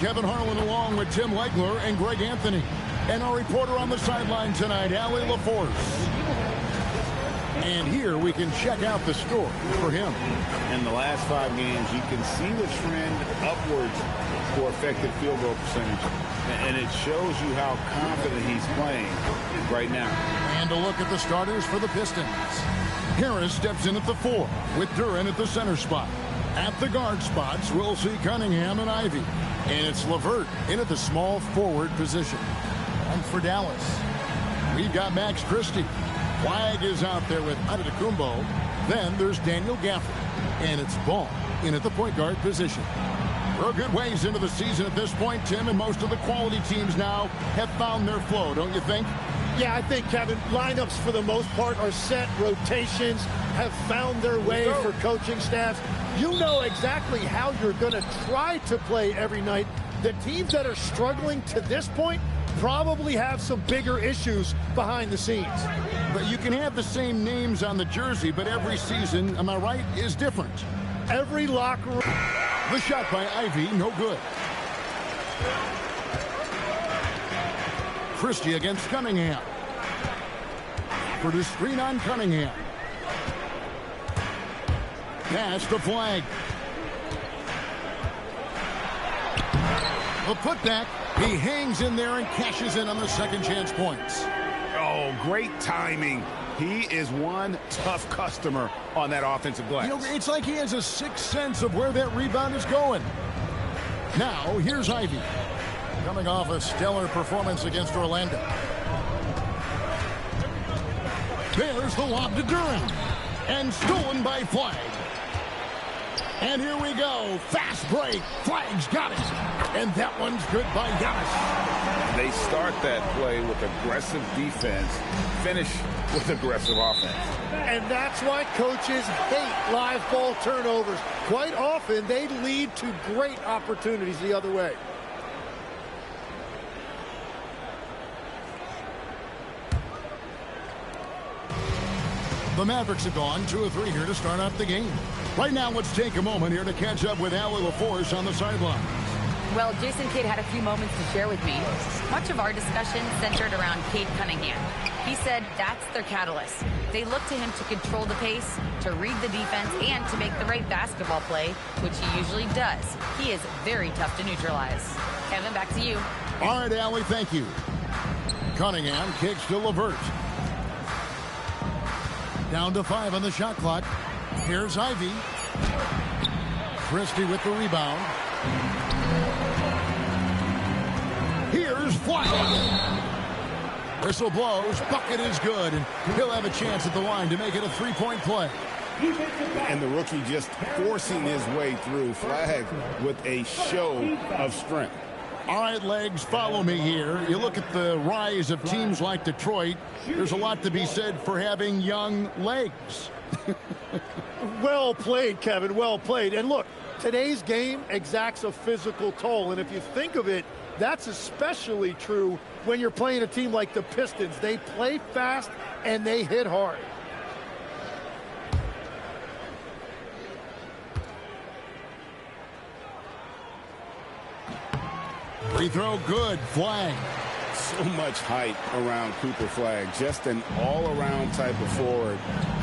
Kevin Harlan along with Tim Legler and Greg Anthony. And our reporter on the sideline tonight, Allie LaForce. And here we can check out the story for him. In the last 5 games, you can see the trend upwards for effective field goal percentage. And it shows you how confident he's playing right now. And a look at the starters for the Pistons. Harris steps in at the 4 with Duran at the center spot. At the guard spots, we'll see Cunningham and Ivy. And it's LeVert in at the small forward position. And for Dallas, we've got Max Christie. Flag is out there with Antetokounmpo. Then there's Daniel Gafford. And it's Ball in at the point guard position. We're a good ways into the season at this point, Tim, and most of the quality teams now have found their flow, don't you think? Yeah, I think, Kevin, lineups for the most part are set. Rotations have found their way for coaching staffs. You know exactly how you're going to try to play every night. The teams that are struggling to this point probably have some bigger issues behind the scenes. But you can have the same names on the jersey, but every season, am I right, is different. Every locker room. The shot by Ivy, no good. Christie against Cunningham. For the screen on Cunningham. Pass the flag. The putback. He hangs in there and cashes in on the second chance points. Oh, great timing. He is one tough customer on that offensive glass. You know, it's like he has a sixth sense of where that rebound is going. Now, here's Ivy. Coming off a stellar performance against Orlando. There's the lob to Duran. And stolen by Flag. And here we go. Fast break. Flag's got it. And that one's good by Giannis. They start that play with aggressive defense, finish with aggressive offense. And that's why coaches hate live ball turnovers. Quite often, they lead to great opportunities the other way. The Mavericks have gone 2 of 3 here to start out the game. Right now, let's take a moment here to catch up with Allie LaForce on the sideline. Well, Jason Kidd had a few moments to share with me. Much of our discussion centered around Cade Cunningham. He said that's their catalyst. They look to him to control the pace, to read the defense, and to make the right basketball play, which he usually does. He is very tough to neutralize. Kevin, back to you. All right, Allie, thank you. Cunningham kicks to LeVert. Down to 5 on the shot clock. Here's Ivy. Christie with the rebound. Here's Flag. Whistle blows. Bucket is good. And he'll have a chance at the line to make it a 3-point play. And the rookie just forcing his way through. Flag with a show of strength. All right, Legs, follow me here. You look at the rise of teams like Detroit. There's a lot to be said for having young legs. Well played, Kevin. Well played. And look, today's game exacts a physical toll. And if you think of it, that's especially true when you're playing a team like the Pistons. They play fast and they hit hard. Free throw good. Flag. So much hype around Cooper Flag. Just an all-around type of forward.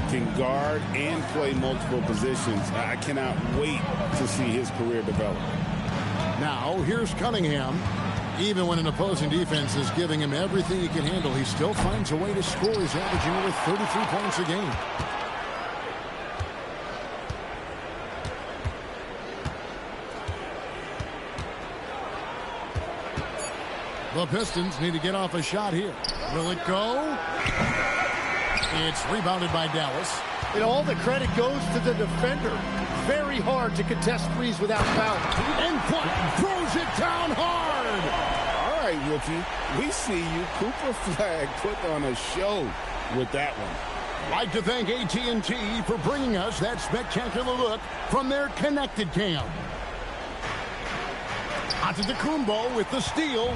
Can guard and play multiple positions. I cannot wait to see his career develop. Now, here's Cunningham. Even when an opposing defense is giving him everything he can handle, he still finds a way to score. He's averaging over 33 points a game. The Pistons need to get off a shot here. Will it go? It's rebounded by Dallas. And all the credit goes to the defender. Very hard to contest threes without foul. And Flag throws it down hard. All right, rookie. We see you. Cooper Flag put on a show with that one. Like to thank AT&T for bringing us that spectacular look from their connected cam. Antetokounmpo with the steal.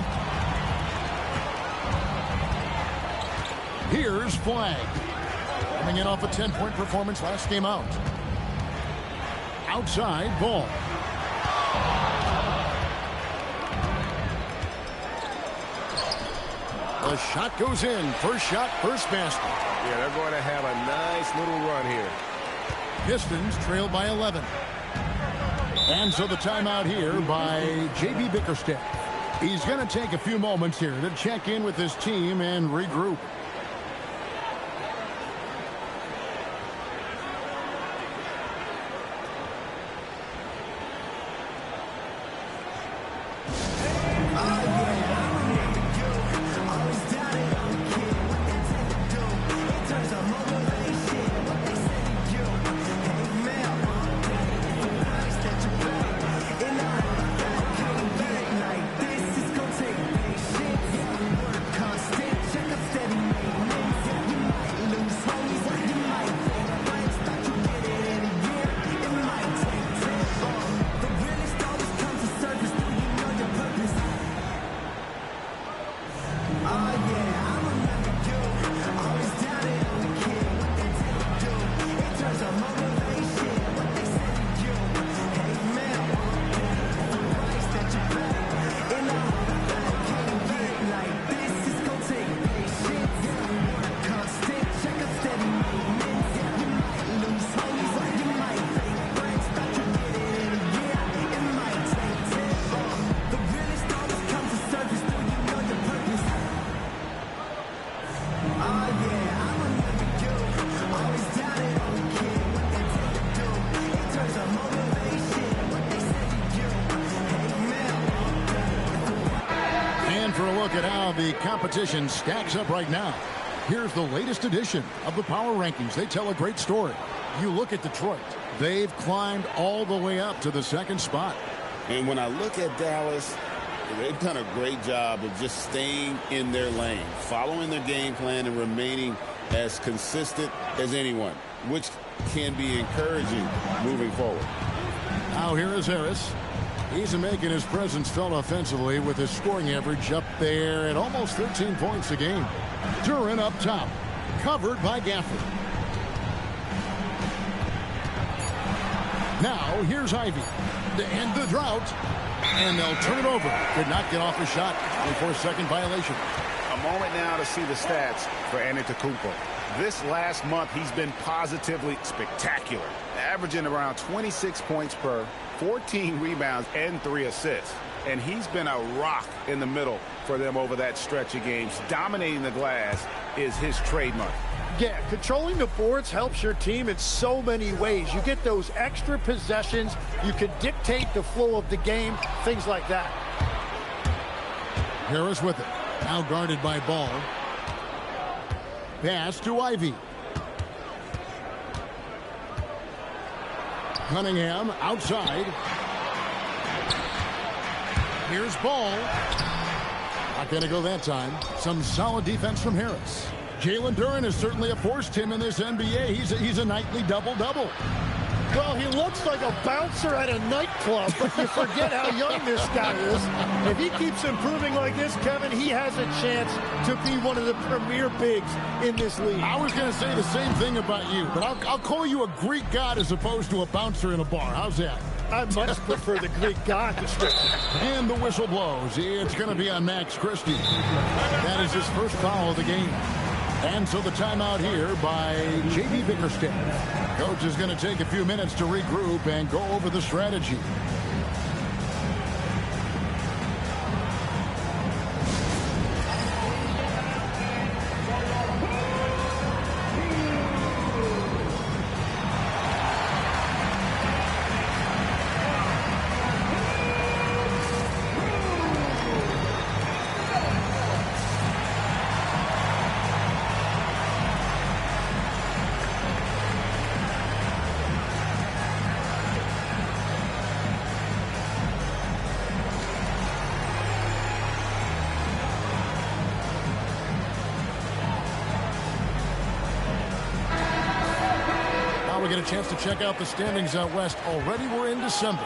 Here's Flag. Coming in off a 10-point performance last game out. Outside Ball. The shot goes in. First shot, first basket. Yeah, they're going to have a nice little run here. Pistons trail by 11. And so the timeout here by J.B. Bickerstaff. He's going to take a few moments here to check in with his team and regroup. For a look at how the competition stacks up right now. Here's the latest edition of the power rankings. They tell a great story. You look at Detroit. They've climbed all the way up to the second spot. And when I look at Dallas, they've done a great job of just staying in their lane, following their game plan and remaining as consistent as anyone, which can be encouraging moving forward. Now here is Harris. He's making his presence felt offensively with his scoring average up there at almost 13 points a game. Duran up top, covered by Gafford. Now here's Ivy to end the drought, and they'll turn it over. Did not get off the shot. 24-second violation. A moment now to see the stats for Antetokounmpo. This last month, he's been positively spectacular, averaging around 26 points per, 14 rebounds, and 3 assists. And he's been a rock in the middle for them over that stretch of games. Dominating the glass is his trademark. Yeah, controlling the boards helps your team in so many ways. You get those extra possessions. You can dictate the flow of the game, things like that. Harris with it. Now guarded by Ball. Pass to Ivy. Cunningham outside. Here's Ball. Not going to go that time. Some solid defense from Harris. Jalen Duran has certainly forced him in this NBA. He's a nightly double-double. Well, he looks like a bouncer at a nightclub, but you forget how young this guy is. If he keeps improving like this, Kevin, he has a chance to be one of the premier bigs in this league. I was going to say the same thing about you, but I'll call you a Greek god as opposed to a bouncer in a bar. How's that? I much prefer the Greek god description. And the whistle blows. It's going to be on Max Christie. That is his first foul of the game. And so the timeout here by J.B. Bickerstaff. Coach is going to take a few minutes to regroup and go over the strategy. Get a chance to check out the standings out west. Already we're in December.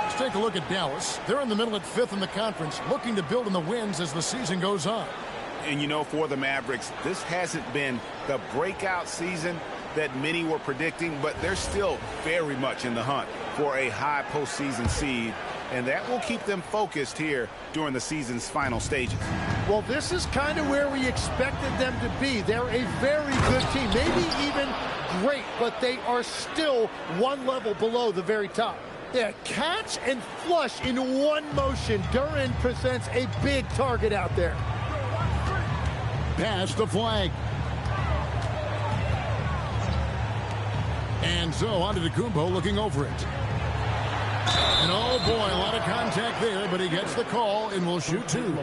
Let's take a look at Dallas. They're in the middle at 5th in the conference, looking to build in the wins as the season goes on. And you know, for the Mavericks, this hasn't been the breakout season that many were predicting, but they're still very much in the hunt for a high postseason seed. and that will keep them focused here during the season's final stages. Well, this is kind of where we expected them to be. They're a very good team, maybe even great, but they are still one level below the very top. Yeah, catch and flush in one motion. Duren presents a big target out there. Pass the flag. And so on to Kumbo looking over it. And oh boy, a lot of contact there, but he gets the call and will shoot two.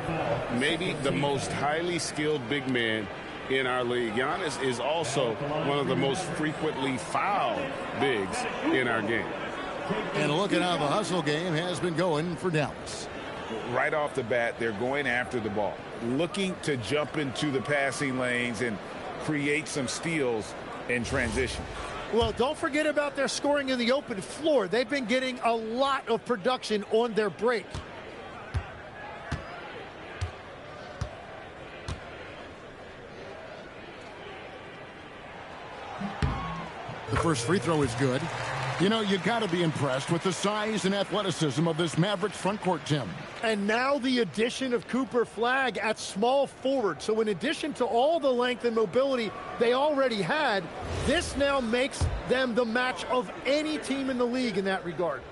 Maybe the most highly skilled big man in our league. Giannis is also one of the most frequently fouled bigs in our game. And look at how the hustle game has been going for Dallas. Right off the bat, they're going after the ball, looking to jump into the passing lanes and create some steals in transition. Well, don't forget about their scoring in the open floor. They've been getting a lot of production on their break. The first free throw is good. You know, you've got to be impressed with the size and athleticism of this Mavericks front court, Tim. And now the addition of Cooper Flagg at small forward. So in addition to all the length and mobility they already had, this now makes them the match of any team in the league in that regard.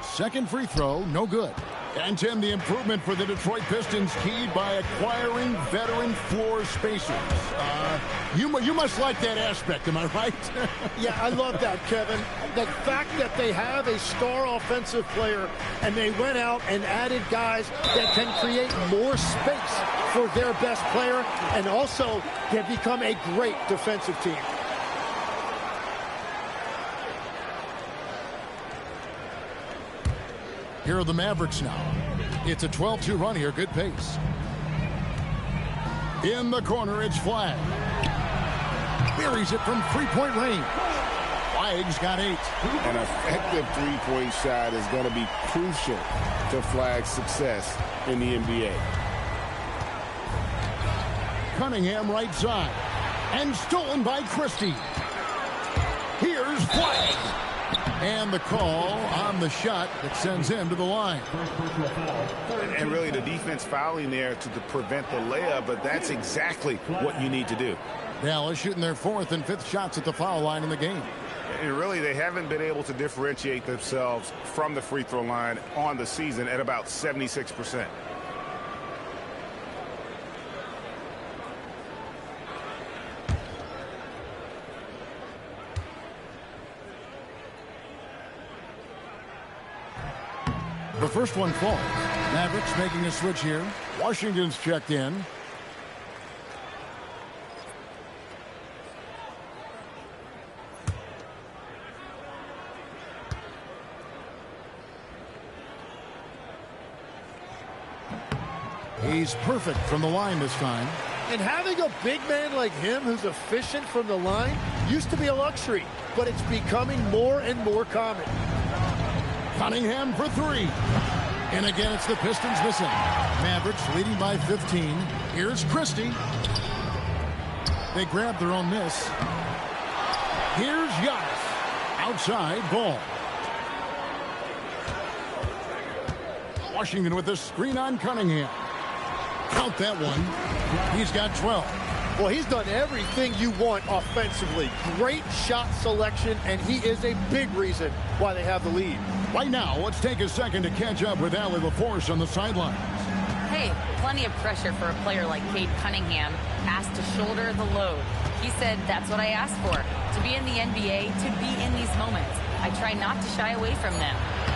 Second free throw, no good. And, Tim, the improvement for the Detroit Pistons keyed by acquiring veteran floor spacers. You must like that aspect, am I right? Yeah, I love that, Kevin. The fact that they have a star offensive player and they went out and added guys that can create more space for their best player and also can become a great defensive team. Here are the Mavericks now. It's a 12-2 run here. Good pace. In the corner, it's Flagg. Buries it from three-point range. Flagg's got 8. An effective three-point shot is going to be crucial to Flagg's success in the NBA. Cunningham right side. And stolen by Christie. Here's Flagg. And the call on the shot that sends him to the line. And really the defense fouling there to prevent the layup, but that's exactly what you need to do. Dallas shooting their 4th and 5th shots at the foul line in the game. And really they haven't been able to differentiate themselves from the free throw line on the season at about 76%. The first one falls. Mavericks making a switch here. Washington's checked in. He's perfect from the line this time. And having a big man like him who's efficient from the line used to be a luxury, but it's becoming more and more common. Cunningham for 3. And again, it's the Pistons missing. Mavericks leading by 15. Here's Christie. They grab their own miss. Here's Giannis. Outside ball. Washington with a screen on Cunningham. Count that one. He's got 12. Well, he's done everything you want offensively. Great shot selection, and he is a big reason why they have the lead. Right now, let's take a second to catch up with Allie LaForce on the sidelines. Hey, plenty of pressure for a player like Cade Cunningham, asked to shoulder the load. He said, that's what I asked for, to be in the NBA, to be in these moments. I try not to shy away from them.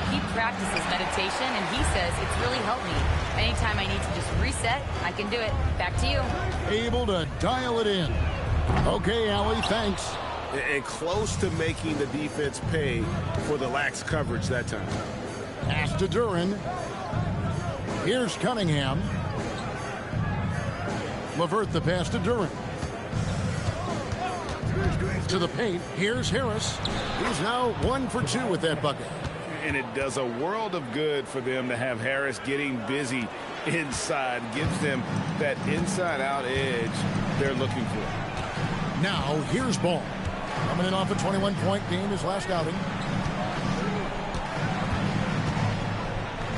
He practices meditation, and he says it's really helped me. Anytime I need to just reset, I can do it. Back to you. Able to dial it in. Okay, Allie, thanks. And close to making the defense pay for the lax coverage that time. Pass to Duren. Here's Cunningham. LeVert the pass to Duren. To the paint. Here's Harris. He's now 1 for 2 with that bucket. And it does a world of good for them to have Harris getting busy inside, gives them that inside-out edge they're looking for. Now, here's Ball. Coming in off a 21-point game his last outing.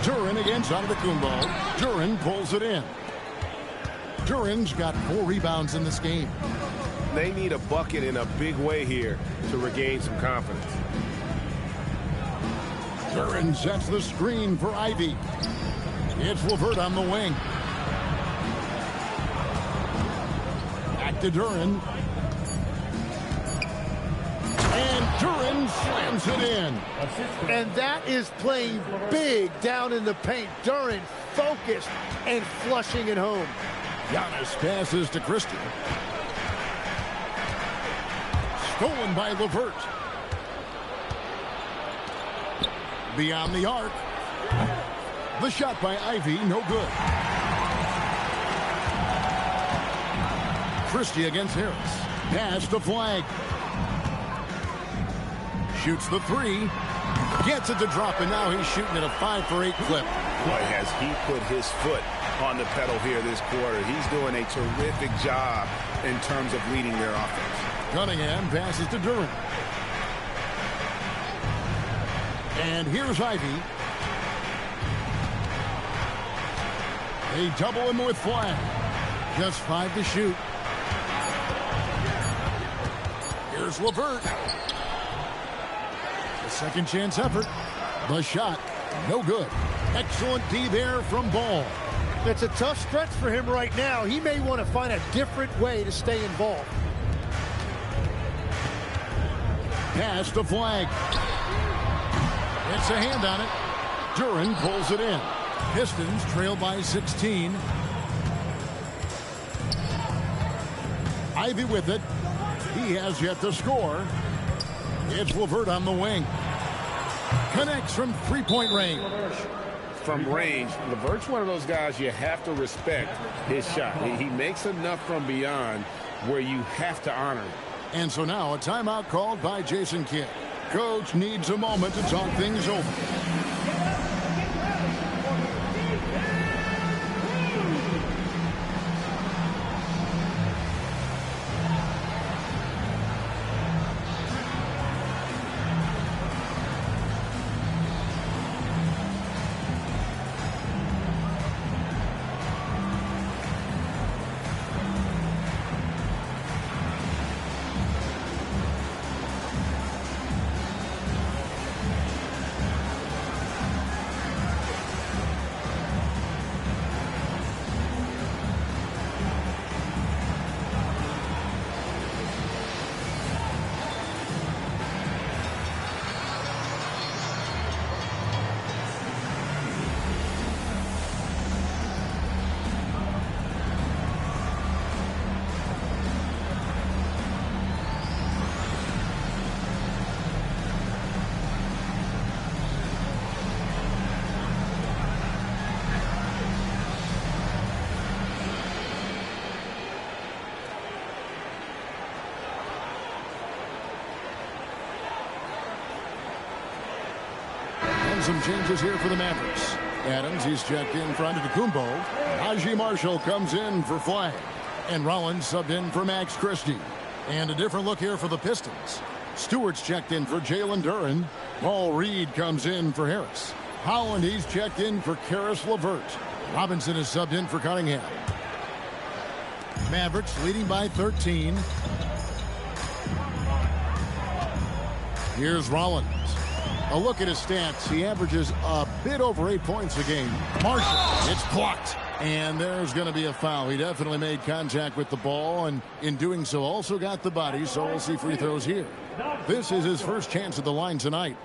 Duren against Antetokounmpo. Duren pulls it in. Duren's got 4 rebounds in this game. They need a bucket in a big way here to regain some confidence. Duren sets the screen for Ivy. It's LeVert on the wing. Back to Duren. And Duren slams it in. And that is playing big down in the paint. Duren focused and flushing it home. Giannis passes to Christie. Stolen by LeVert. Beyond the arc. The shot by Ivy, no good. Christie against Harris. Pass to Flag. Shoots the 3. Gets it to drop, and now he's shooting at a 5-for-8 clip. Boy, has he put his foot on the pedal here this quarter. He's doing a terrific job in terms of leading their offense. Cunningham passes to Duren. And here's Ivy. They double him with Flag. Just 5 to shoot. Here's LeVert. A second chance effort. The shot, no good. Excellent D there from Ball. It's a tough stretch for him right now. He may want to find a different way to stay involved. Pass to Flag. It's a hand on it. Duren pulls it in. Pistons trail by 16. Ivy with it. He has yet to score. It's LeVert on the wing. Connects from 3-point range. From range, LeVert's one of those guys you have to respect his shot. He makes enough from beyond where you have to honor him. And so now a timeout called by Jason Kidd. Coach needs a moment to talk things over. Some changes here for the Mavericks. Adams, he's checked in for Antetokounmpo. Najee Marshall comes in for Flag. And Rollins subbed in for Max Christie. And a different look here for the Pistons. Stewart's checked in for Jalen Duren. Paul Reed comes in for Harris. Holland, he's checked in for Karis LeVert. Robinson is subbed in for Cunningham. Mavericks leading by 13. Here's Rollins. A look at his stats. He averages a bit over 8 points a game. Marshall, it's blocked. And there's going to be a foul. He definitely made contact with the ball, and in doing so also got the body, so we'll see free throws here. This is his first chance at the line tonight.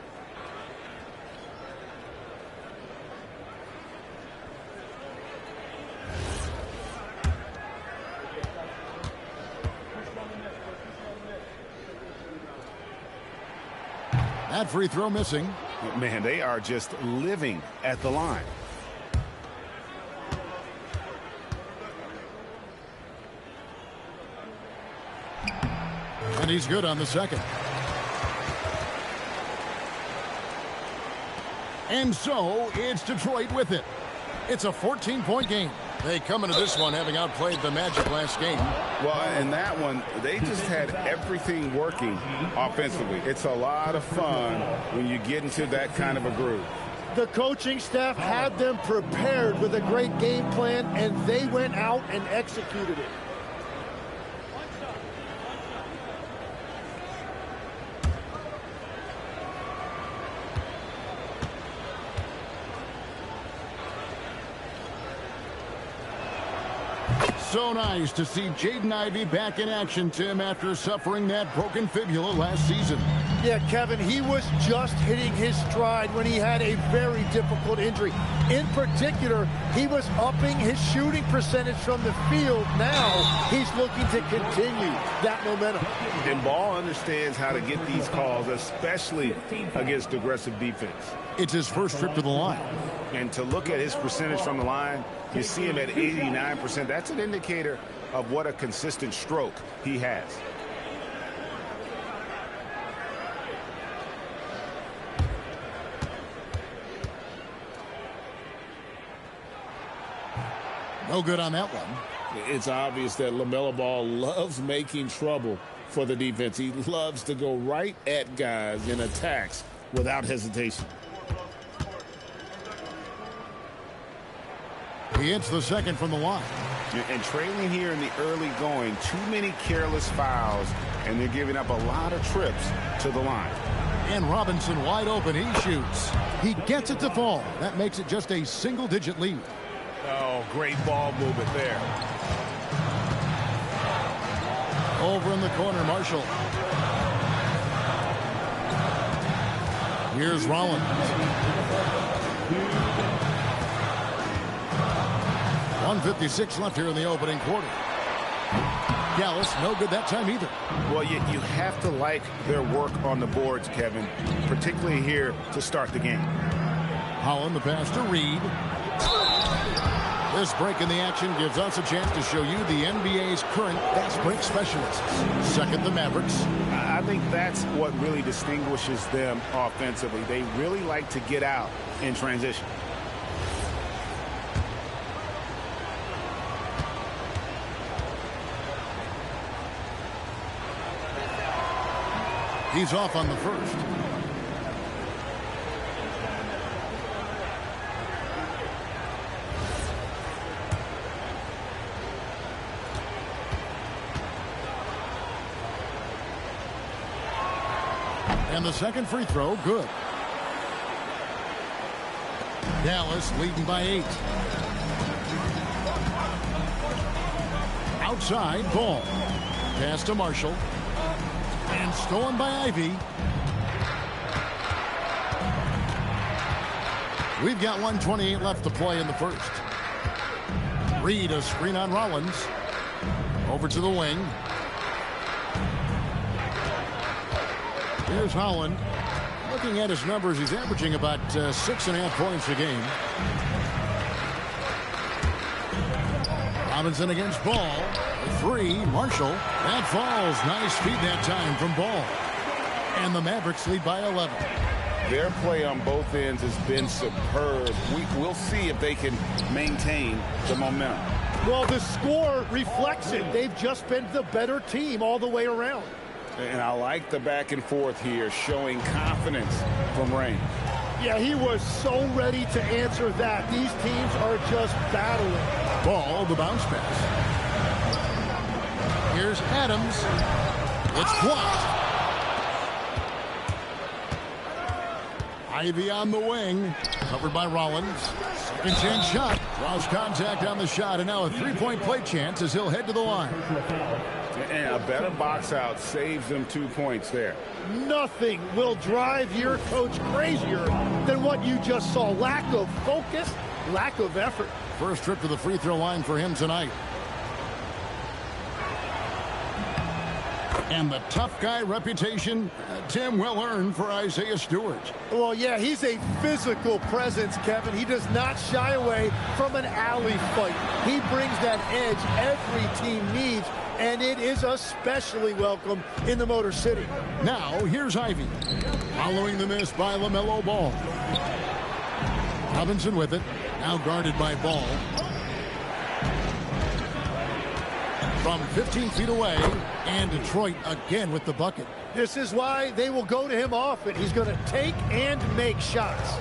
That free throw missing. Man, they are just living at the line. And he's good on the second. And so it's Detroit with it. It's a 14-point game. They come into this one having outplayed the Magic last game. Well, in that one, they just had everything working offensively. It's a lot of fun when you get into that kind of a groove. The coaching staff had them prepared with a great game plan, and they went out and executed it. So nice to see Jaden Ivey back in action, Tim, after suffering that broken fibula last season. Yeah, Kevin, he was just hitting his stride when he had a very difficult injury. In particular, he was upping his shooting percentage from the field. Now he's looking to continue that momentum. And Ball understands how to get these calls, especially against aggressive defense. It's his first trip to the line. And to look at his percentage from the line, you see him at 89%. That's an indicator of what a consistent stroke he has. No good on that one. It's obvious that LaMelo Ball loves making trouble for the defense. He loves to go right at guys in attacks without hesitation. He hits the second from the line. And trailing here in the early going, too many careless fouls, and they're giving up a lot of trips to the line. And Robinson wide open. He shoots. He gets it to fall. That makes it just a single-digit lead. Oh, great ball movement there. Over in the corner, Marshall. Here's Rollins. 1:56 left here in the opening quarter. Gallus, no good that time either. Well, you have to like their work on the boards, Kevin, particularly here to start the game. Holland, the pass to Reed. This break in the action gives us a chance to show you the NBA's current fast break specialists. Second, the Mavericks. I think that's what really distinguishes them offensively. They really like to get out in transition. He's off on the first. And the second free throw, good. Dallas leading by 8. Outside, Ball. Pass to Marshall. And stolen by Ivy. We've got 1:28 left to play in the first. Reed, a screen on Rollins. Over to the wing. Here's Holland. Looking at his numbers, he's averaging about 6.5 points a game. Robinson against Ball. 3, Marshall. That falls. Nice feed that time from Ball. And the Mavericks lead by 11. Their play on both ends has been superb. We'll see if they can maintain the momentum. Well, the score reflects it. They've just been the better team all the way around. And I like the back and forth here, showing confidence from Rain. Yeah, he was so ready to answer that. These teams are just battling. Ball, the bounce pass. Here's Adams. It's blocked. Ivy on the wing. Covered by Rollins. Second chance shot. Draws contact on the shot. And now a three-point play chance as he'll head to the line. And a better box out saves them 2 points there. Nothing will drive your coach crazier than what you just saw. Lack of focus, lack of effort. First trip to the free throw line for him tonight. And the tough guy reputation, Tim, well earned for Isaiah Stewart. Well, yeah, he's a physical presence, Kevin. He does not shy away from an alley fight. He brings that edge every team needs, and it is especially welcome in the Motor City. Now, here's Ivy. Following the miss by LaMelo Ball. Robinson with it. Now guarded by Ball. From 15 feet away, and Detroit again with the bucket. This is why they will go to him often. He's going to take and make shots.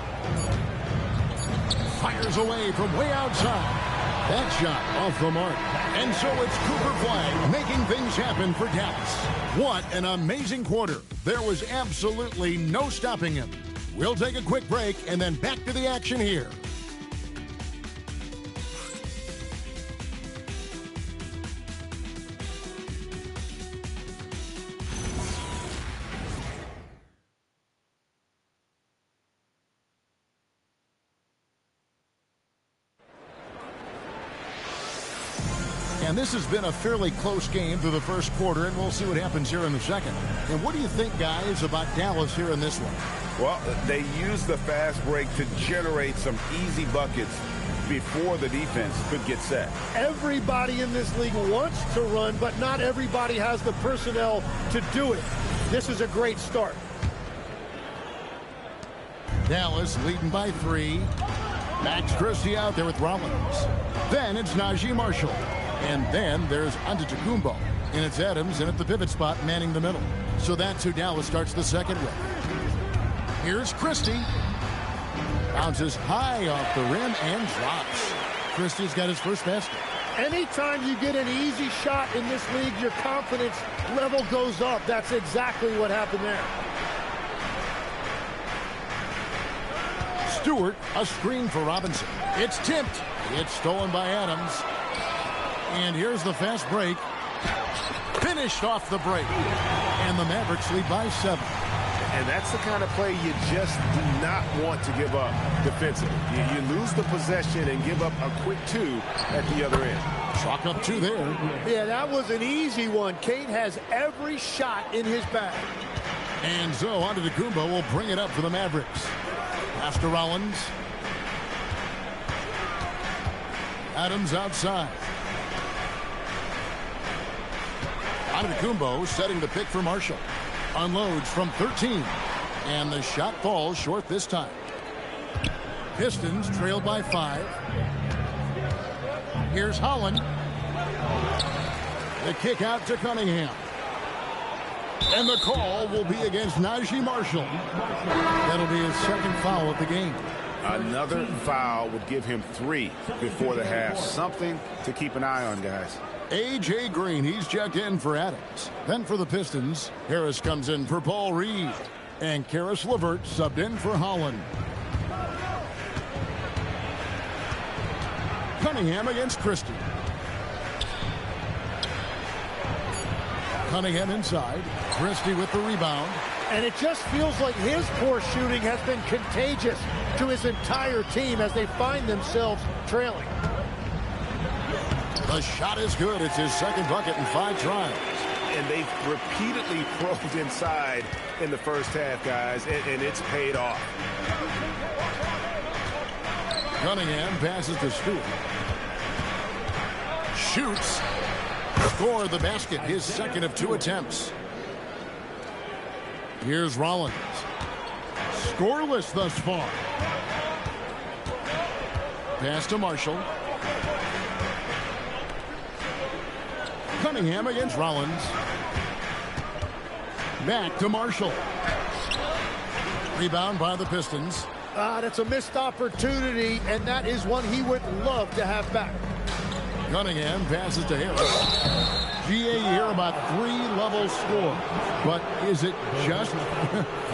Fires away from way outside. That shot off the mark. And so it's Cooper Flag making things happen for Dallas. What an amazing quarter. There was absolutely no stopping him. We'll take a quick break and then back to the action here. And this has been a fairly close game through the first quarter, and we'll see what happens here in the second. And what do you think, guys, about Dallas here in this one? Well, they used the fast break to generate some easy buckets before the defense could get set. Everybody in this league wants to run, but not everybody has the personnel to do it. This is a great start. Dallas leading by 3. Max Christie out there with Rollins. Then it's Najee Marshall. And then there's Antetokounmpo. And it's Adams in at the pivot spot manning the middle. So that's who Dallas starts the second with. Here's Christie. Bounces high off the rim and drops. Christie's got his first basket. Anytime you get an easy shot in this league, your confidence level goes up. That's exactly what happened there. Stewart, a screen for Robinson. It's tipped. It's stolen by Adams. And here's the fast break. Finished off the break. And the Mavericks lead by 7. And that's the kind of play you just do not want to give up defensively. You lose the possession and give up a quick 2 at the other end. Chalk up 2 there. Yeah, that was an easy one. Kate has every shot in his bag. And so Antetokounmpo will bring it up for the Mavericks. Pass to Rollins. Adams outside. Antetokounmpo setting the pick for Marshall. Unloads from 13. And the shot falls short this time. Pistons trailed by 5. Here's Holland. The kick out to Cunningham. And the call will be against Najee Marshall. That'll be his second foul of the game. Another foul would give him 3 before the half. Something to keep an eye on, guys. A.J. Green, he's checked in for Adams. Then for the Pistons, Harris comes in for Paul Reed. And Karis LeVert subbed in for Holland. Cunningham against Christie. Cunningham inside. Christie with the rebound. And it just feels like his poor shooting has been contagious to his entire team as they find themselves trailing. The shot is good. It's his second bucket in 5 tries. And they've repeatedly probed inside in the first half, guys, and it's paid off. Cunningham passes to Stewart. Shoots. Score the basket, his second of 2 attempts. Here's Rollins. Scoreless thus far. Pass to Marshall. Cunningham against Rollins. Back to Marshall. Rebound by the Pistons. That's a missed opportunity, and that is one he would love to have back. Cunningham passes to Harris. GA, you hear about 3-level score. But is it just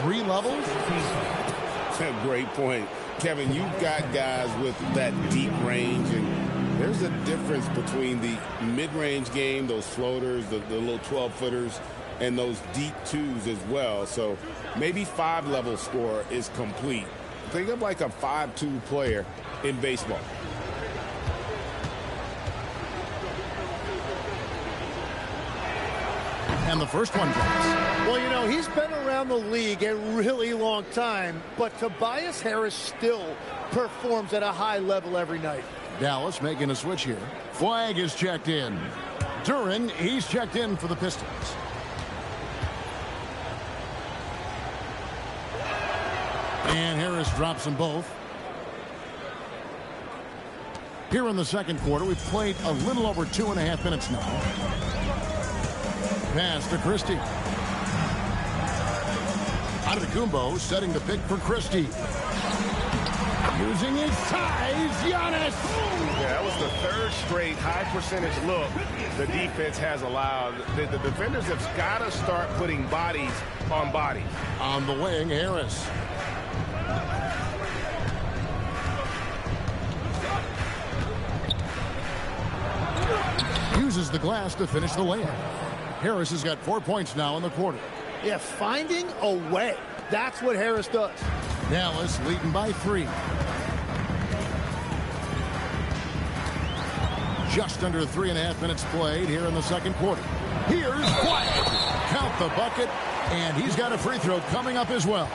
3 levels? That's a great point. Kevin, you've got guys with that deep range, and there's a difference between the mid-range game, those floaters, the little 12-footers, and those deep 2s as well. So maybe 5-level score is complete. Think of like a 5-2 player in baseball. And the first one drops. Well, you know, he's been around the league a really long time, but Tobias Harris still performs at a high level every night. Dallas making a switch here. Flag is checked in. Duren, he's checked in for the Pistons. And Harris drops them both. Here in the second quarter, we've played a little over 2.5 minutes now. Pass to Christie. Antetokounmpo setting the pick for Christie. Using his size, Giannis. Yeah, that was the third straight high percentage look the defense has allowed. The defenders have got to start putting bodies on bodies. On the wing, Harris. Uses the glass to finish the layup. Harris has got 4 points now in the quarter. Yeah, finding a way. That's what Harris does. Dallas leading by 3. Just under 3.5 minutes played here in the second quarter. Here's Quiet. Count the bucket, and he's got a free throw coming up as well.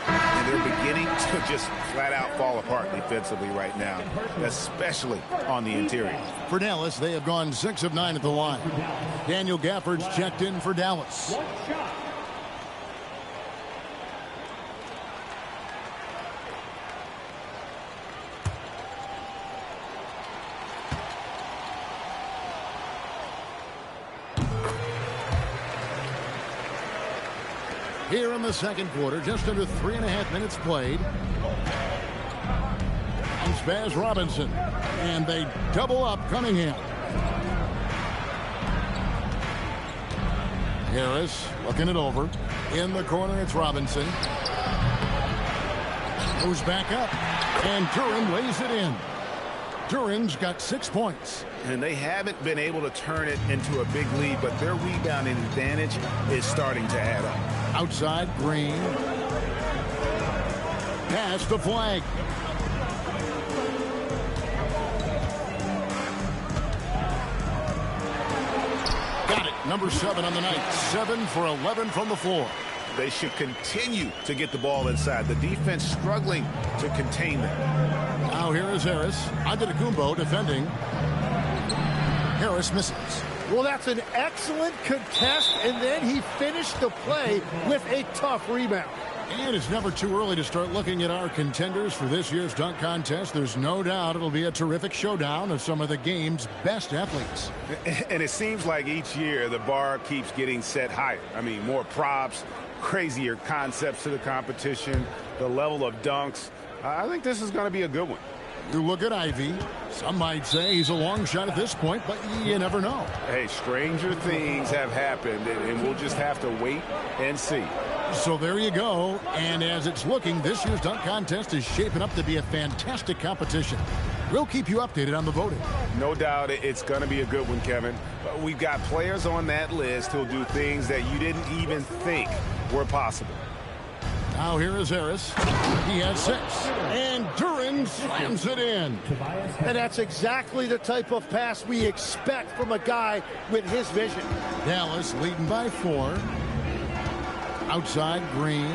And they're beginning to just flat out fall apart defensively right now, especially on the interior. For Dallas, they have gone 6 of 9 at the line. Daniel Gafford's checked in for Dallas. Here in the second quarter, just under 3.5 minutes played. And Spaz Robinson. And they double up Cunningham. Harris looking it over. In the corner, it's Robinson. Goes back up. And Duren lays it in. Duren's got 6 points. And they haven't been able to turn it into a big lead, but their rebounding advantage is starting to add up. Outside, Green. Pass the flag. Got it. Number 7 on the night. 7 for 11 from the floor. They should continue to get the ball inside. The defense struggling to contain them. Now here is Harris. Antetokounmpo defending. Harris misses. Well, that's an excellent contest, and then he finished the play with a tough rebound. And it's never too early to start looking at our contenders for this year's dunk contest. There's no doubt it'll be a terrific showdown of some of the game's best athletes. And it seems like each year the bar keeps getting set higher. I mean, more props, crazier concepts to the competition, the level of dunks. I think this is going to be a good one. You look at Ivy. Some might say he's a long shot at this point, but you never know. Hey, stranger things have happened, and we'll just have to wait and see. So there you go. And as it's looking, this year's dunk contest is shaping up to be a fantastic competition. We'll keep you updated on the voting. No doubt it's going to be a good one, Kevin. We've got players on that list who'll do things that you didn't even think were possible. Now here is Harris. He has 6. And Duren slams it in. And that's exactly the type of pass we expect from a guy with his vision. Dallas leading by 4. Outside, Green.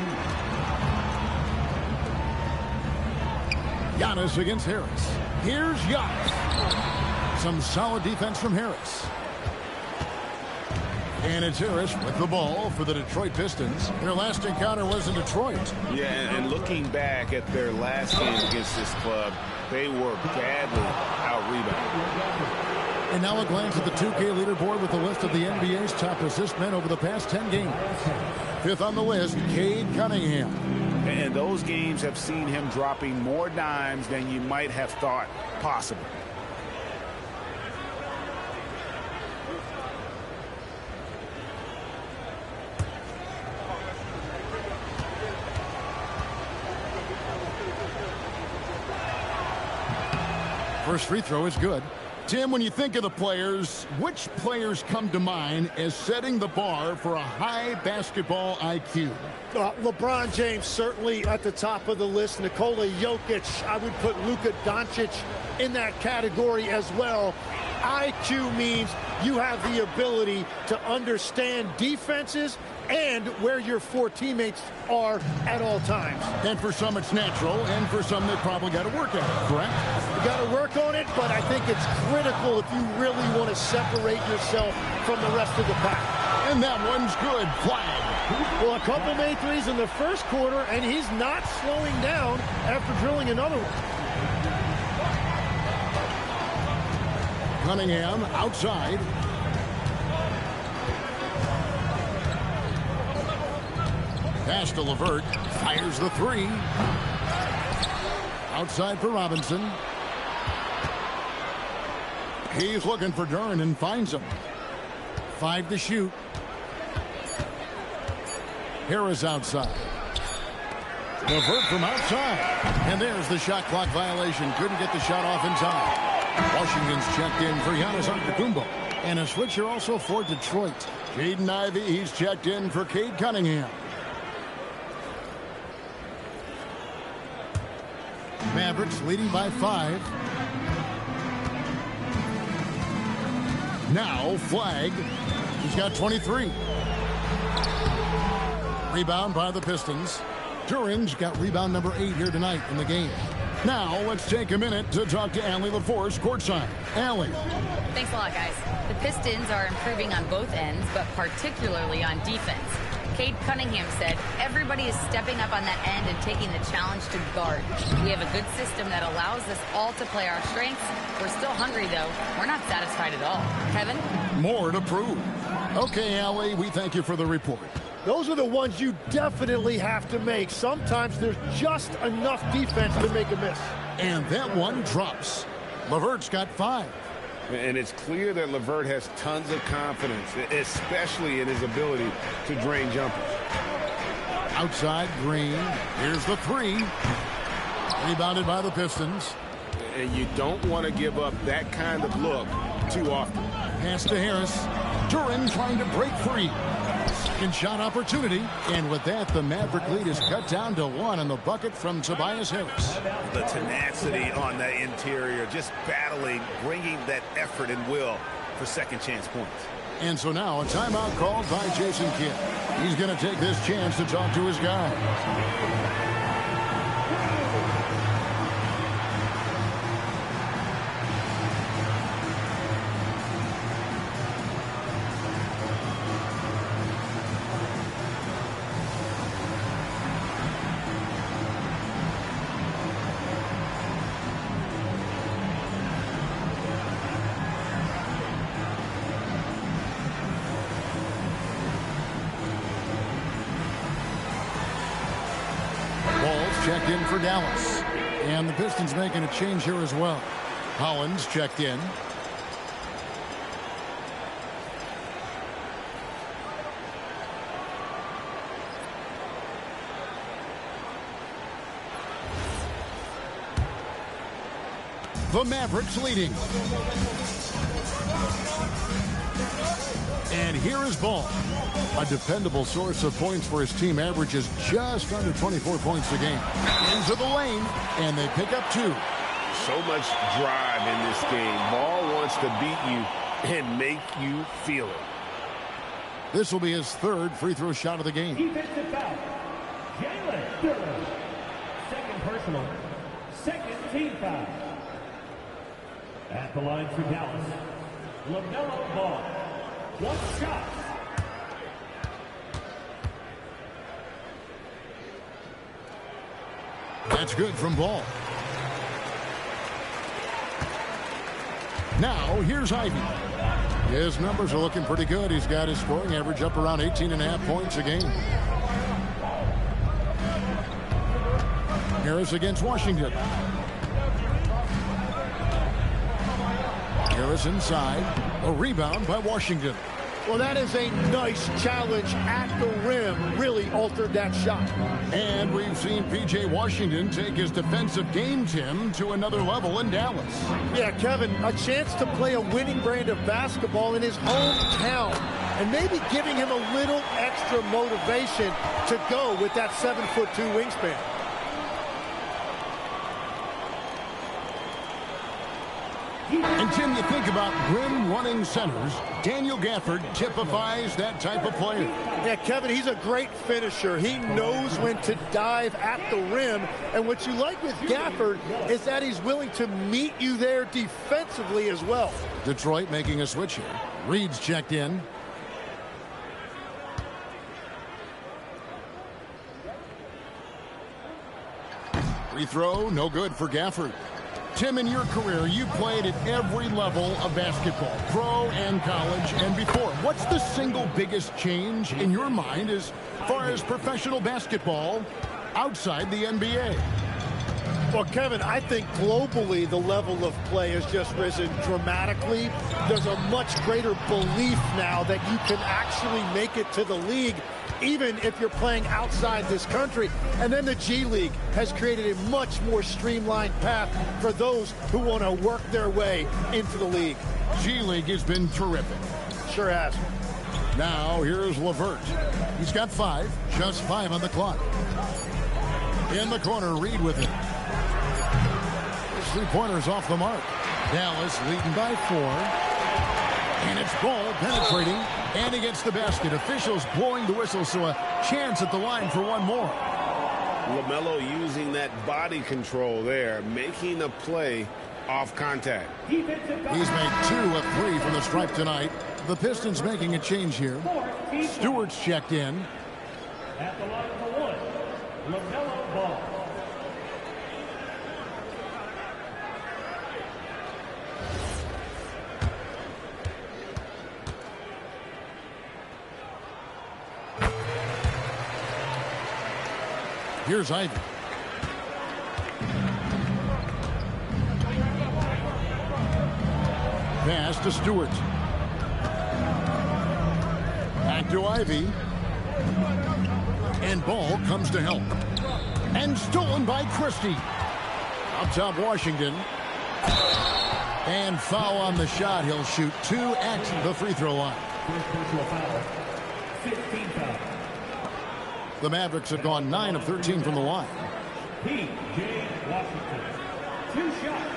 Giannis against Harris. Here's Giannis. Some solid defense from Harris. And it's Harris with the ball for the Detroit Pistons. Their last encounter was in Detroit. Yeah, and looking back at their last game against this club, they were badly out-rebounded. And now a glance at the 2K leaderboard with the list of the NBA's top assist men over the past 10 games. 5th on the list, Cade Cunningham. And those games have seen him dropping more dimes than you might have thought possible. First free throw is good. Tim, when you think of the players, which players come to mind as setting the bar for a high basketball IQ? LeBron James certainly at the top of the list. Nikola Jokic, I would put Luka Doncic in that category as well. IQ means you have the ability to understand defenses and where your 4 teammates are at all times. And for some it's natural, and for some they probably got to work at it, correct? You got to work on it, but I think it's critical if you really want to separate yourself from the rest of the pack. And that one's good. Flag. Well, a couple made threes in the first quarter, and he's not slowing down after drilling another one. Cunningham outside. Pass to LeVert. Fires the three. Outside for Robinson. He's looking for Duren and finds him. 5 to shoot. Harris outside. LeVert from outside. And there's the shot clock violation. Couldn't get the shot off in time. Washington's checked in for Giannis Antetokounmpo. And a switcher also for Detroit. Jaden Ivey, he's checked in for Cade Cunningham. Mavericks leading by 5. Now Flag. He's got 23. Rebound by the Pistons. Duren's got rebound number 8 here tonight in the game. Now let's take a minute to talk to Allie LaForce courtside. Allie. Thanks a lot, guys. The Pistons are improving on both ends, but particularly on defense. Cade Cunningham said everybody is stepping up on that end and taking the challenge to guard. We have a good system that allows us all to play our strengths. We're still hungry, though. We're not satisfied at all. Kevin? More to prove. Okay, Allie, we thank you for the report. Those are the ones you definitely have to make. Sometimes there's just enough defense to make a miss. And that one drops. LeVert's got 5. And it's clear that LeVert has tons of confidence, especially in his ability to drain jumpers. Outside Green. Here's the 3. Rebounded by the Pistons. And you don't want to give up that kind of look too often. Pass to Harris. Duren trying to break free. Second shot opportunity. And with that, the Maverick lead is cut down to 1 on the bucket from Tobias Harris. The tenacity on the interior, just battling, bringing that effort and will for second chance points. And so now a timeout called by Jason Kidd. He's going to take this chance to talk to his guys. Checked in for Dallas. And the Pistons making a change here as well. Hollins checked in. The Mavericks leading. And here is Ball. A dependable source of points for his team, averages just under 24 points a game. Into the lane, and they pick up 2. So much drive in this game. Ball wants to beat you and make you feel it. This will be his 3rd free throw shot of the game. Defensive foul. Jalen Duren. Second personal. Second team foul. At the line for Dallas, LaMelo Ball. 1 shot. That's good from Ball. Now, here's Ivey. His numbers are looking pretty good. He's got his scoring average up around 18.5 points a game. Harris against Washington. Harris inside. A rebound by Washington. Well, that is a nice challenge at the rim. Really altered that shot. And we've seen P.J. Washington take his defensive game, Tim, to another level in Dallas. Yeah, Kevin, a chance to play a winning brand of basketball in his hometown. And maybe giving him a little extra motivation to go with that 7'2" wingspan. And, Tim, you think about rim-running centers, Daniel Gafford typifies that type of player. Yeah, Kevin, he's a great finisher. He knows when to dive at the rim. And what you like with Gafford is that he's willing to meet you there defensively as well. Detroit making a switch here. Reed's checked in. Free throw, no good for Gafford. Tim, in your career, you played at every level of basketball, pro and college and before. What's the single biggest change in your mind as far as professional basketball outside the NBA? Well, Kevin, I think globally the level of play has just risen dramatically. There's a much greater belief now that you can actually make it to the league, even if you're playing outside this country. And then the G League has created a much more streamlined path for those who want to work their way into the league. G League has been terrific. Sure has. Now, here's LeVert. He's got 5, just 5 on the clock. In the corner, Reed with it. His three-pointers off the mark. Dallas leading by 4. And it's Ball penetrating, and he gets the basket. Officials blowing the whistle, so a chance at the line for one more. LaMelo using that body control there, making a play off contact. He's made 2 of 3 from the stripe tonight. The Pistons making a change here. Stewart's checked in. At the line for 1, LaMelo Ball. Here's Ivy. Pass to Stewart. Back to Ivy. And Ball comes to help. And stolen by Christie. Up top, Washington. And foul on the shot. He'll shoot 2 at the free throw line. The Mavericks have gone 9 of 13 from the line. P.J. Washington. 2 shots.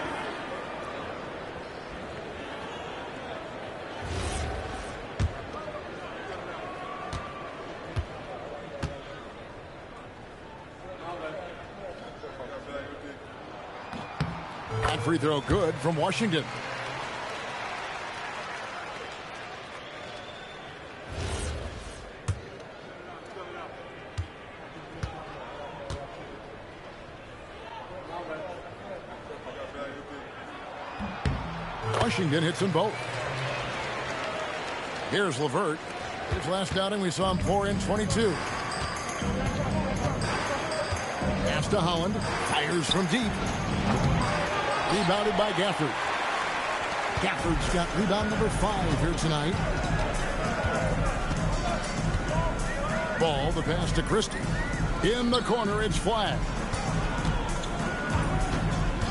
That free throw good from Washington. Washington hits them both. Here's LeVert. His last outing, we saw him pour in 22. Pass to Holland. Fires from deep. Rebounded by Gafford. Gafford's got rebound number 5 here tonight. Ball, the pass to Christie. In the corner, it's Flag.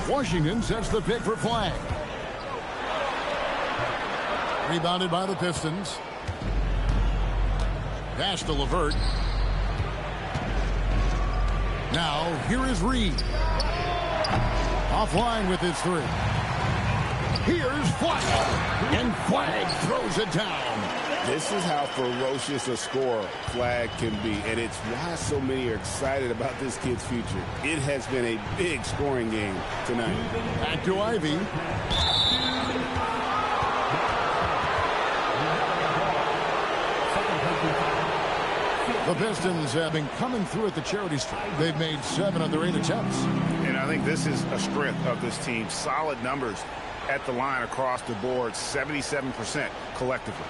Washington sets the pick for Flag. Rebounded by the Pistons. Pass to LeVert. Now, here is Reed. Offline with his 3. Here's Flag. And Flag throws it down. This is how ferocious a scorer Flag can be, and it's why so many are excited about this kid's future. It has been a big scoring game tonight. Back to Ivy. The Pistons have been coming through at the charity stripe. They've made 7 of their 8 attempts. And I think this is a strength of this team. Solid numbers at the line across the board, 77% collectively.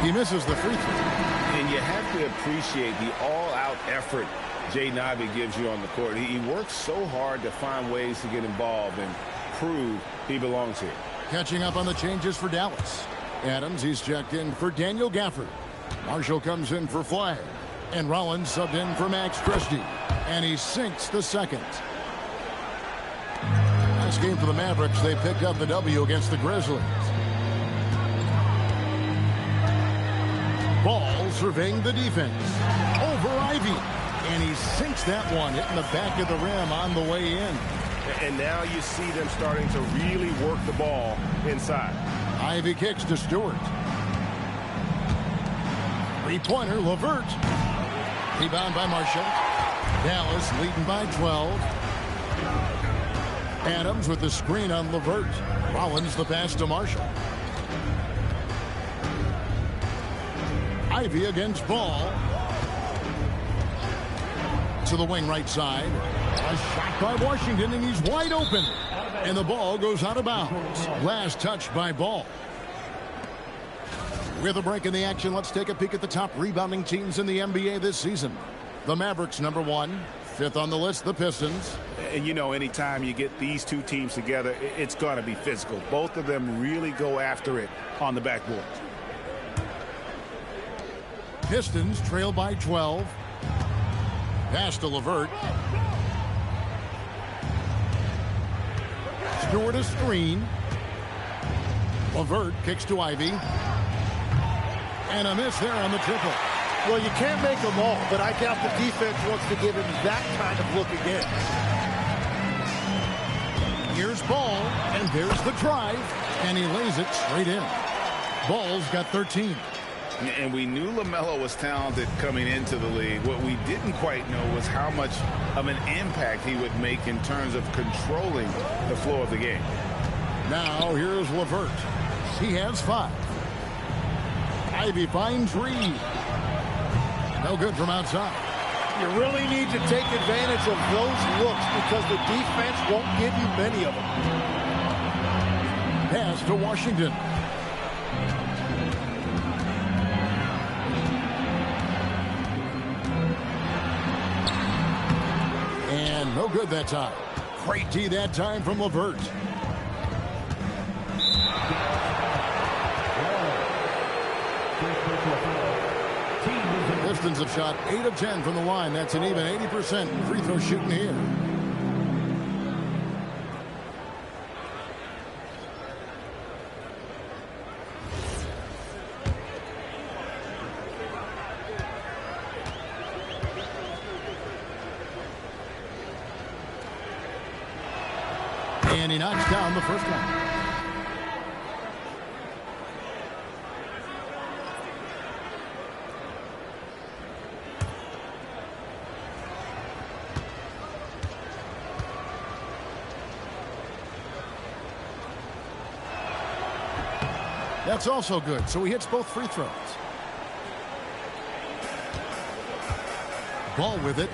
He misses the free throw. And you have to appreciate the all-out effort Jaden Ivey gives you on the court. He works so hard to find ways to get involved and prove he belongs here. Catching up on the changes for Dallas. Adams, he's checked in for Daniel Gafford. Marshall comes in for Flag. And Rollins subbed in for Max Christie. And he sinks the second. Last game for the Mavericks, they picked up the W against the Grizzlies. Ball surveying the defense. Over Ivy. And he sinks that one, hitting the back of the rim on the way in. And now you see them starting to really work the ball inside. Ivy kicks to Stewart. Three-pointer, LeVert. Rebound by Marshall. Dallas leading by 12. Adams with the screen on LeVert. Rollins the pass to Marshall. Ivy against Ball. To the wing right side. A shot by Washington, and he's wide open. And the ball goes out of bounds. Last touch by Ball. With a break in the action, let's take a peek at the top rebounding teams in the NBA this season. The Mavericks, #1. Fifth on the list, the Pistons. And you know, anytime you get these two teams together, it's going to be physical. Both of them really go after it on the backboard. Pistons trail by 12. Pass to LeVert. Stewart a screen. LeVert kicks to Ivy. And a miss there on the triple. Well, you can't make them all, but I doubt the defense wants to give him that kind of look again. Here's Ball, and there's the drive, and he lays it straight in. Ball's got 13. And we knew LaMelo was talented coming into the league. What we didn't quite know was how much of an impact he would make in terms of controlling the flow of the game. Now here's LeVert. He has 5. Ivy finds Reed. No good from outside. You really need to take advantage of those looks because the defense won't give you many of them. Pass to Washington. And no good that time. Great D that time from LeVert. Pistons have shot 8 of 10 from the line. That's an even 80% free throw shooting here. And he knocks down the first one. That's also good, so he hits both free throws. Ball with it.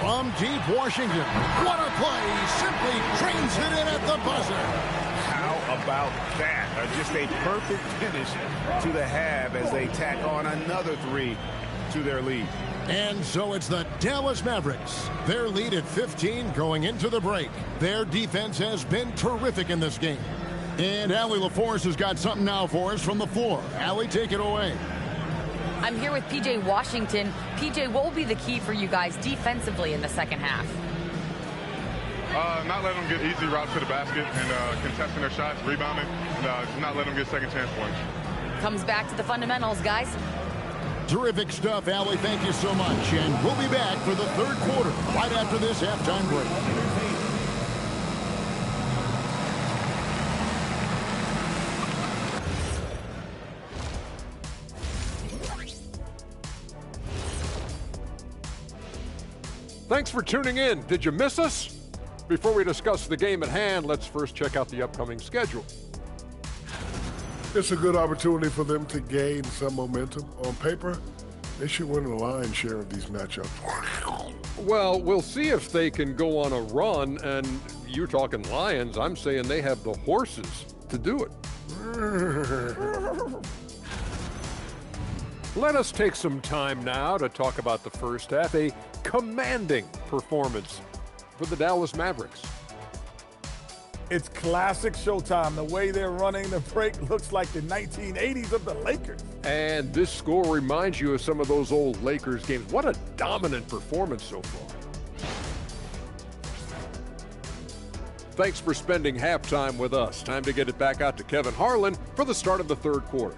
From deep Washington. What a play. Simply trains it in at the buzzer. How about that? Just a perfect finish to the half as they tack on another 3 to their lead. And so it's the Dallas Mavericks. Their lead at 15 going into the break. Their defense has been terrific in this game. And Allie LaForce has got something now for us from the floor. Allie, take it away. I'm here with P.J. Washington. P.J., what will be the key for you guys defensively in the second half? Not letting them get easy routes to the basket and contesting their shots, rebounding, and just not letting them get second chance points. Comes back to the fundamentals, guys. Terrific stuff, Allie. Thank you so much. And we'll be back for the third quarter right after this halftime break. Thanks for tuning in. Did you miss us? Before we discuss the game at hand, let's first check out the upcoming schedule. It's a good opportunity for them to gain some momentum. On paper, they should win a lion's share of these matchups. Well, we'll see if they can go on a run, and you're talking Lions. I'm saying they have the horses to do it. Let us take some time now to talk about the first half. A commanding performance for the Dallas Mavericks. It's classic Showtime. The way they're running the break looks like the 1980s of the Lakers. And this score reminds you of some of those old Lakers games. What a dominant performance so far. Thanks for spending halftime with us. Time to get it back out to Kevin Harlan for the start of the third quarter.